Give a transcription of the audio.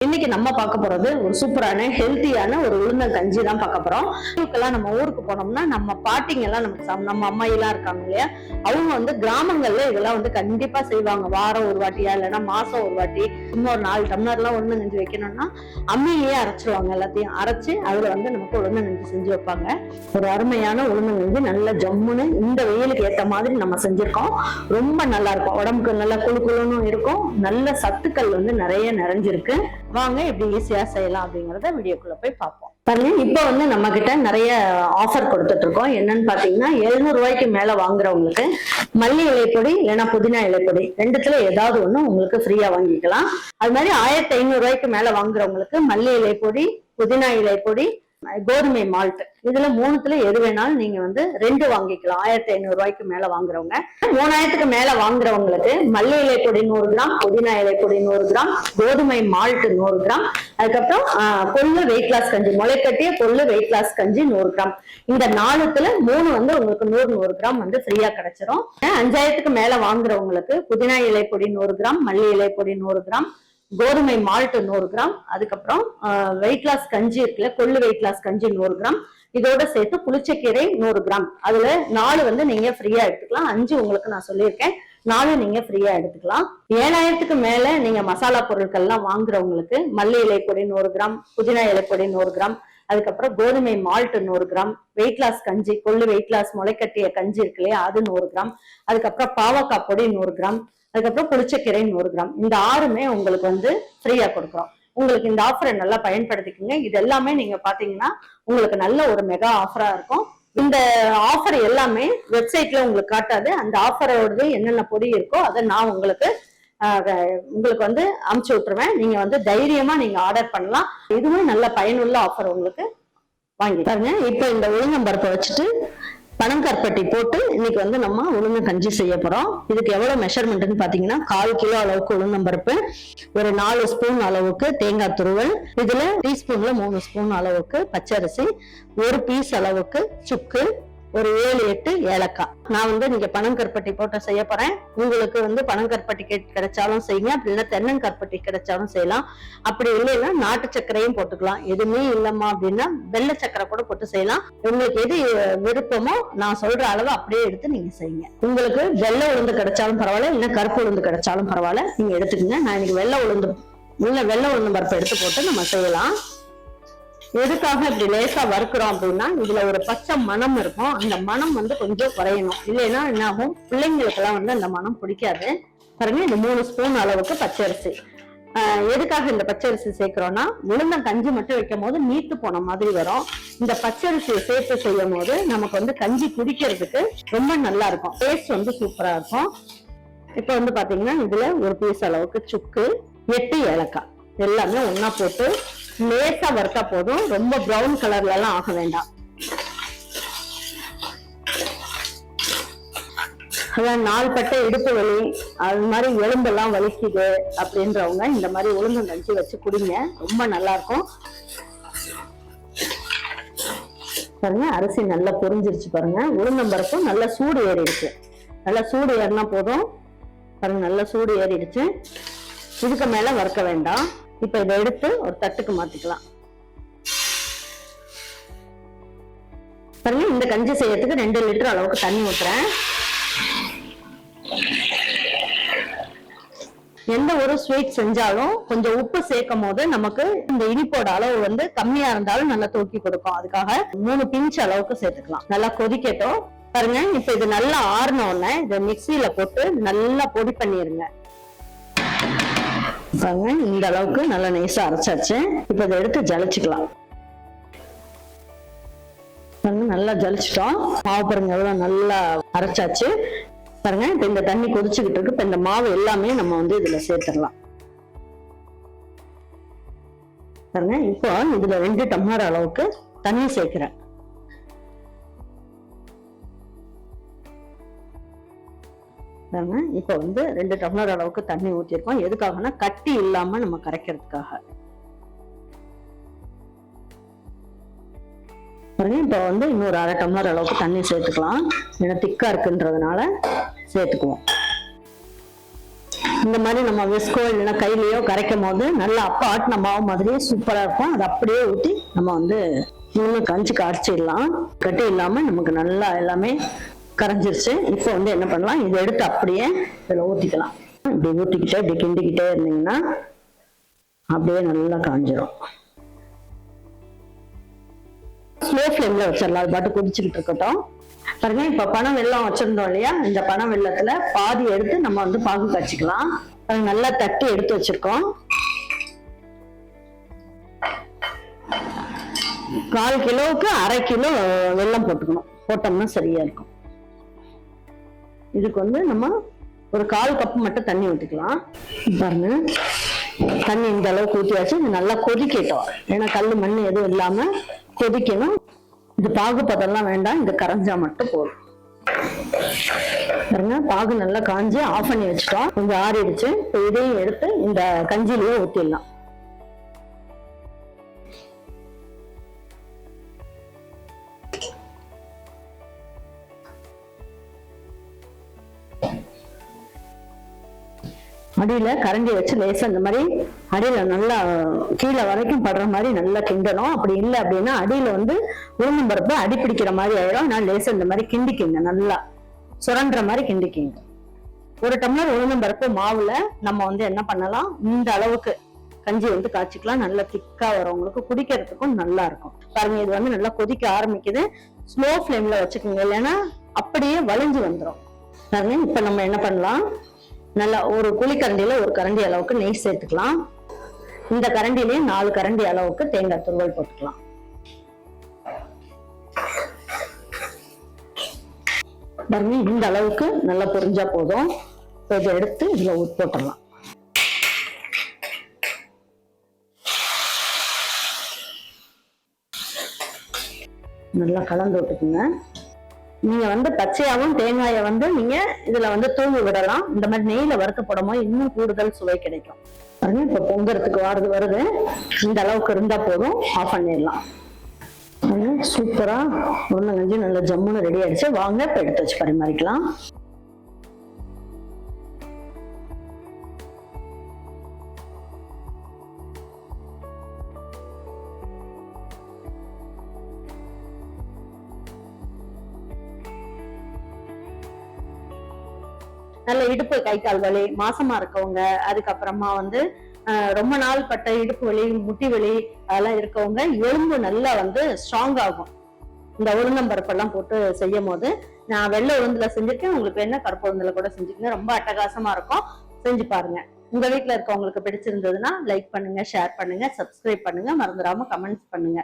இன்னைக்கு நம்ம பார்க்க போறது ஒரு சூப்பரான ஹெல்த்தியான ஒரு உளுந்தங்கஞ்சி தான் பார்க்க போறோம். இதுக்கெல்லாம் நம்ம ஊருக்கு போனோம்னா நம்ம பாட்டிங்க எல்லாம் நமக்கு நம்ம அம்மா எல்லாம் இருக்காங்க இல்லையா, அவங்க வந்து கிராமங்கள்ல இதெல்லாம் வந்து கண்டிப்பா செய்வாங்க. வாரம் ஒரு வாட்டியா இல்லைன்னா மாசம் ஒரு வாட்டி சும்மா ஒரு 4 டம்ளர்லாம் உளுந்தங்கஞ்சி வைக்கணும்னா அம்மியிலேயே அரைச்சிருவாங்க. எல்லாத்தையும் அரைச்சு அதுல வந்து நமக்கு உளுந்தங்கஞ்சி செஞ்சு வைப்பாங்க. ஒரு அருமையான உளுந்தங்கஞ்சி நல்ல ஜம்முன்னு இந்த வெயிலுக்கு ஏற்ற மாதிரி நம்ம செஞ்சிருக்கோம். ரொம்ப நல்லா இருக்கும், உடம்புக்கு நல்லா குழு குழுன்னு இருக்கும், நல்ல சத்துக்கள் வந்து நிறைய நிறைஞ்சிருக்கு. வாங்க எப்படி ஈஸியா செய்யலாம் அப்படிங்கறத வீடியோக்குள்ள போய் பார்ப்போம். பாருங்க, இப்ப வந்து நம்ம கிட்ட நிறைய ஆஃபர் கொடுத்துட்டு இருக்கோம். என்னன்னு பாத்தீங்கன்னா 700 ரூபாய்க்கு மேல வாங்குறவங்களுக்கு மல்லி இலைப்பொடி இல்லைன்னா புதினா இலைப்பொடி ரெண்டுத்துல ஏதாவது ஒண்ணு உங்களுக்கு ஃப்ரீயா வாங்கிக்கலாம். அது மாதிரி 1500 ரூபாய்க்கு மேல வாங்குறவங்களுக்கு மல்லி இலைப்பொடி, புதினா இலைப்பொடி, கோதுமை மால்ட் இதுல 3த்துல எது வேணாலும் நீங்க வந்து 2 வாங்கிக்கலாம். 1500 ரூபாய்க்கு மேல வாங்குறவங்க 3000க்கு மேல வாங்குறவங்களுக்கு மல்லி இலைப்பொடி 100 கிராம், புதினா இலைப்பொடி 100 கிராம், கோதுமை மால்ட் 100 கிராம், அதுக்கப்புறம் கொள்ளு வெயிட் லாஸ் கஞ்சி, முளைக்கட்டிய கொள்ளு வெயிட் லாஸ் கஞ்சி 100 கிராம். இந்த 4த்துல 3 வந்து உங்களுக்கு 100 கிராம் வந்து ஃப்ரீயா கிடைச்சிரும். 5000க்கு மேல வாங்குறவங்களுக்கு புதினா இலைப்பொடி 100 கிராம், மல்லி இலைப்பொடி 100 கிராம், கோதுமை மால்ட் 100 கிராம், அதுக்கப்புறம் வெயிட் லாஸ் கஞ்சி இருக்குல்ல, கொள்ளு வெயிட் லாஸ் கஞ்சி 100 கிராம், இதோட சேர்த்து புளிச்சக்கீரை 100 கிராம். அதுல 4 வந்து நீங்க ஃப்ரீயா எடுத்துக்கலாம். 5 உங்களுக்கு நான் சொல்லியிருக்கேன், 4 நீங்க ஃப்ரீயா எடுத்துக்கலாம். 7000க்கு மேல நீங்க மசாலா பொருட்கள் எல்லாம் வாங்குறவங்களுக்கு மல்லி இலைப்பொடி 100 கிராம், புதினா இலைப்பொடி 100 கிராம், அதுக்கப்புறம் கோதுமை மால்ட் 100 கிராம், வெயிட் லாஸ் கஞ்சி கொள்ளு வெயிட் லாஸ் முளைக்கட்டிய கஞ்சி இருக்கு இல்லையா, அது 100 கிராம், அதுக்கப்புறம் பாவக்காய் பொடி 100 கிராம், அதுக்கப்புறம் புளிச்சக்கீரை 100 கிராம். இந்த 6மே உங்களுக்கு வந்து ஃப்ரீயா கொடுக்குறோம். உங்களுக்கு இந்த ஆஃபரை நல்லா பயன்படுத்திக்கோங்க. இது எல்லாமே நீங்க பாத்தீங்கன்னா உங்களுக்கு நல்ல ஒரு மெகா ஆஃபரா இருக்கும். இந்த ஆஃபர் எல்லாமே வெப்சைட்ல உங்களுக்கு காட்டாது. அந்த ஆஃபரோடது என்னென்ன பொடி இருக்கோ அதை நான் உங்களுக்கு வந்து அமுச்சு விட்டுருவேன். நீங்க வந்து தைரியமா நீங்க ஆர்டர் பண்ணலாம். இதுவே நல்ல பயனுள்ள ஆஃபர் உங்களுக்கு. வாங்கி பாருங்க. இப்ப இந்த உளுந்தம்பருப்பை வச்சுட்டு பனங்கற்பட்டி போட்டு இன்னைக்கு வந்து நம்ம உளுந்து கஞ்சி செய்ய போறோம். இதுக்கு எவ்வளவு மெஷர்மெண்ட்னு பாத்தீங்கன்னா 1/4 கிலோ அளவுக்கு உளுந்தம்பருப்பு, ஒரு 4 ஸ்பூன் அளவுக்கு தேங்காய் துருவல், இதுல டீஸ்பூன்ல 3 ஸ்பூன் அளவுக்கு பச்சரிசி, ஒரு பீஸ் அளவுக்கு சுக்கு, ஒரு 7-8 ஏலக்காய். நான் வந்து நீங்க பனங்கற்பட்டி போட்டு செய்ய போறேன். உங்களுக்கு வந்து பனங்கற்பட்டி கிடைச்சாலும் செய்யுங்க, அப்படி இல்லைன்னா தென்னங்கற்பட்டி கிடைச்சாலும் செய்யலாம். அப்படி இல்லைன்னா நாட்டு சர்க்கரையும் போட்டுக்கலாம். எதுவுமே இல்லம்மா அப்படின்னா வெள்ளை சர்க்கரை கூட போட்டு செய்யலாம். உங்களுக்கு எது விருப்பமோ நான் சொல்ற அளவு அப்படியே எடுத்து நீங்க செய்யுங்க. உங்களுக்கு வெள்ளை உளுந்து கிடைச்சாலும் பரவாயில்ல, இல்லைன்னா கருப்பு உளுந்து கிடைச்சாலும் பரவாயில்ல, நீங்க எடுத்துக்கங்க. நான் இன்னைக்கு வெள்ளை உளுந்து பருப்பு எடுத்து போட்டு நம்ம செய்யலாம். எதுக்காக இப்படி லேசா வறுக்கிறோம் அப்படின்னா இதுல ஒரு பச்சை மணம் இருக்கும். அந்த மணம் வந்து கொஞ்சம் குறையணும், இல்லைன்னா என்ன ஆகும், பிள்ளைங்களுக்கு எல்லாம் வந்து அந்த மணம் பிடிக்காது. பாருங்க, இந்த 3 ஸ்பூன் அளவுக்கு பச்சரிசி. எதுக்காக இந்த பச்சரிசி சேர்க்கிறோம்னா உளுந்தம் கஞ்சி மட்டும் வைக்கும் போது நீத்து போன மாதிரி வரும். இந்த பச்சரிசியை சேர்த்து செய்யும் போது நமக்கு வந்து கஞ்சி குடிக்கிறதுக்கு ரொம்ப நல்லா இருக்கும், டேஸ்ட் வந்து சூப்பரா இருக்கும். இப்ப வந்து பாத்தீங்கன்னா இதுல ஒரு பீஸ் அளவுக்கு சுக்கு, 8 ஏலக்காய் எல்லாமே ஒன்னா போட்டு லேசா வறுத்தா போதும். ரொம்ப பிரவுன் கலர்ல எல்லாம் ஆக வேண்டாம். அதான் நாள்பட்ட இடுப்பு வலி, அது மாதிரி எலும்பெல்லாம் வலிக்குது அப்படின்றவங்க இந்த மாதிரி உளுந்தங்கஞ்சி வச்சு குடிங்க, ரொம்ப நல்லா இருக்கும். பாருங்க, அரிசி நல்லா பொரிஞ்சிருச்சு. பாருங்க, உளுந்தம்பருப்பும் நல்லா சூடு ஏறிடுச்சு. நல்லா சூடு ஏறினா போதும். பாருங்க, நல்லா சூடு ஏறிடுச்சு. இதுக்கு மேல வறுக்க வேண்டாம். இப்ப இதை எடுத்து ஒரு தட்டுக்கு மாத்திக்கலாம். பாருங்க, இந்த கஞ்சி செய்யறதுக்கு 2 லிட்டர் அளவுக்கு தண்ணி ஊத்துறேன். எந்த ஒரு ஸ்வீட் செஞ்சாலும் கொஞ்சம் உப்பு சேர்க்கும் போது நமக்கு இந்த இனிப்போட அளவு வந்து கம்மியா இருந்தாலும் நல்லா தூக்கி கொடுக்கும். அதுக்காக 3 பிஞ்ச் அளவுக்கு சேர்த்துக்கலாம். நல்லா கொதிக்கட்டும். பாருங்க, இப்ப இது நல்லா ஆறின உடனே இதை மிக்சியில போட்டு நல்லா பொடி பண்ணிருங்க. பாருங்க, இந்த அளவுக்கு நல்லா நைஸா அரைச்சாச்சு. இப்ப இதை எடுத்து ஜலிச்சுக்கலாம். பாருங்க, நல்லா ஜலிச்சிட்டோம். மாவு பாருங்க எவ்வளவு நல்லா அரைச்சாச்சு. பாருங்க, இப்ப இந்த தண்ணி கொதிச்சுக்கிட்டு இருக்கு. இப்ப இந்த மாவு எல்லாமே நம்ம வந்து இதுல சேர்த்துடலாம். பாருங்க, இப்போ இதுல 2 டம்ளர் அளவுக்கு தண்ணி சேர்க்கிறேன். இப்ப வந்து 2 டம்ளர் அளவுக்கு தண்ணி ஊற்றிருக்கோம். எதுக்காகனா கட்டி இல்லாம நம்ம கரைக்கிறதுக்காக. இப்ப வந்து இன்னொரு 1/2 டம்ளர் அளவுக்கு தண்ணி சேர்த்துக்கலாம். ஏன்னா திக்கா இருக்குன்றதுனால சேர்த்துக்குவோம். இந்த மாதிரி நம்ம விஸ்கோ இல்லைன்னா கையிலயோ கரைக்கும் போது நல்லா அப்பா ஆட்டின மாவு மாதிரியே சூப்பரா இருக்கும். அதை அப்படியே ஊற்றி நம்ம வந்து இன்னும் கஞ்சிக்கு அரைச்சிடலாம். கட்டி இல்லாம நமக்கு நல்லா எல்லாமே கரைஞ்சிருச்சு. இப்போ வந்து என்ன பண்ணலாம், இதை எடுத்து அப்படியே இதில் ஊற்றிக்கலாம். இப்படி ஊற்றிக்கிட்டே இப்படி கிண்டிக்கிட்டே இருந்தீங்கன்னா அப்படியே நல்லா காஞ்சிரும். ஸ்லோ ஃப்ளேம்ல வச்சிடலாம். அது பாட்டு குடிச்சுக்கிட்டு இருக்கட்டும். பாருங்க, இப்ப பனை வெல்லம் வச்சிருந்தோம் இல்லையா, இந்த பனை வெல்லத்துல பாதி எடுத்து நம்ம வந்து பாகு காய்ச்சிக்கலாம். நல்லா தட்டி எடுத்து வச்சிருக்கோம். 1/4 கிலோவுக்கு 1/2 கிலோ வெல்லம் போட்டுக்கணும். போட்டோம்னா சரியா இருக்கும். இதுக்கு வந்து நம்ம ஒரு 1/4 கப் மட்டும் தண்ணி ஊற்றிக்கலாம். பாருங்க, தண்ணி இந்த அளவுக்கு ஊற்றியாச்சு. இது நல்லா கொதிக்கட்டும். ஏன்னா கல் மண் எதுவும் இல்லாம கொதிக்கணும். இது பாகு பதெல்லாம் வேண்டாம், இது கரைஞ்சா மட்டும் போதும். பாருங்க, பாகு நல்லா காஞ்சி ஆஃப் பண்ணி வச்சுட்டோம். கொஞ்சம் ஆறிடுச்சு. இப்போ இதையும் எடுத்து இந்த கஞ்சிலேயே ஊற்றிடலாம். அடியில கரண்டி வச்சு லேசா இந்த மாதிரி அடியில நல்லா கீழே வரைக்கும் படுற மாதிரி நல்லா கிண்டணும். அப்படி இல்லை அப்படின்னா அடியில வந்து உளுந்தம் பருப்பு அடி பிடிக்கிற மாதிரி ஆயிடும். நான் லேசா இந்த மாதிரி கிண்டிக்கிங்க, நல்லா சுரண்டுற மாதிரி கிண்டிக்கிங்க. 1 டம்ளர் உளுந்தம் பருப்பு மாவுல நம்ம வந்து என்ன பண்ணலாம், இந்த அளவுக்கு கஞ்சி வந்து காய்ச்சிக்கலாம். நல்லா திக்கா வரும், உங்களுக்கு குடிக்கிறதுக்கும் நல்லா இருக்கும். பாருங்க, இது வந்து நல்லா கொதிக்க ஆரம்பிக்குது. ஸ்லோ ஃப்ளேம்ல வச்சுக்கோங்க, இல்லைன்னா அப்படியே வளைஞ்சு வந்துடும். பாருங்க, இப்ப நம்ம என்ன பண்ணலாம், நல்லா ஒரு குழிக்கரண்டியில 1 கரண்டி அளவுக்கு நெய் சேர்த்துக்கலாம். இந்த கரண்டிலேயே 4 கரண்டி அளவுக்கு தேங்காய் துருவல் போட்டுக்கலாம். பாருங்க, இந்த அளவுக்கு நல்லா பொரிஞ்சா போதும். இதை எடுத்து இதுல போட்டுடலாம். நல்லா கலந்து விட்டுக்குங்க. நீங்க வந்து பச்சையாவும் தேங்காயை வந்து நீங்க இதுல வந்து தூவி விடலாம். இந்த மாதிரி நெய்ல வறுத்து போடும்போது இன்னும் கூடுதல் சுவை கிடைக்கும். பாருங்க, இப்ப பொங்கறதுக்கு வருது. இந்த அளவுக்கு இருந்தா போதும், ஆஃப் பண்ணிடலாம். சூப்பரா உருளைக்கஞ்சி நல்லா ஜம்முன்னு ரெடி ஆயிடுச்சு. வாங்க இப்ப எடுத்து வச்சு பரிமாறிக்கலாம். நல்ல இடுப்பு கை கால் வலி, மாசமா இருக்கவங்க, அதுக்கப்புறமா வந்து ரொம்ப நாள் பட்ட இடுப்பு வலி, முட்டி வலி அதெல்லாம் இருக்கவங்க, எலும்பு நல்லா வந்து ஸ்ட்ராங் ஆகும். இந்த உளுந்தம்பருப்பெல்லாம் போட்டு செய்யும் போது, நான் வெள்ளை உளுந்துல செஞ்சிருக்கேன். உங்களுக்கு என்ன கருப்பு உளுந்துல கூட செஞ்சுக்கங்க. ரொம்ப அட்டகாசமா இருக்கும். செஞ்சு பாருங்க. உங்க வீட்டுல இருக்கவங்களுக்கு பிடிச்சிருந்ததுன்னா லைக் பண்ணுங்க, ஷேர் பண்ணுங்க, சப்ஸ்கிரைப் பண்ணுங்க, மறந்துடாம கமெண்ட்ஸ் பண்ணுங்க.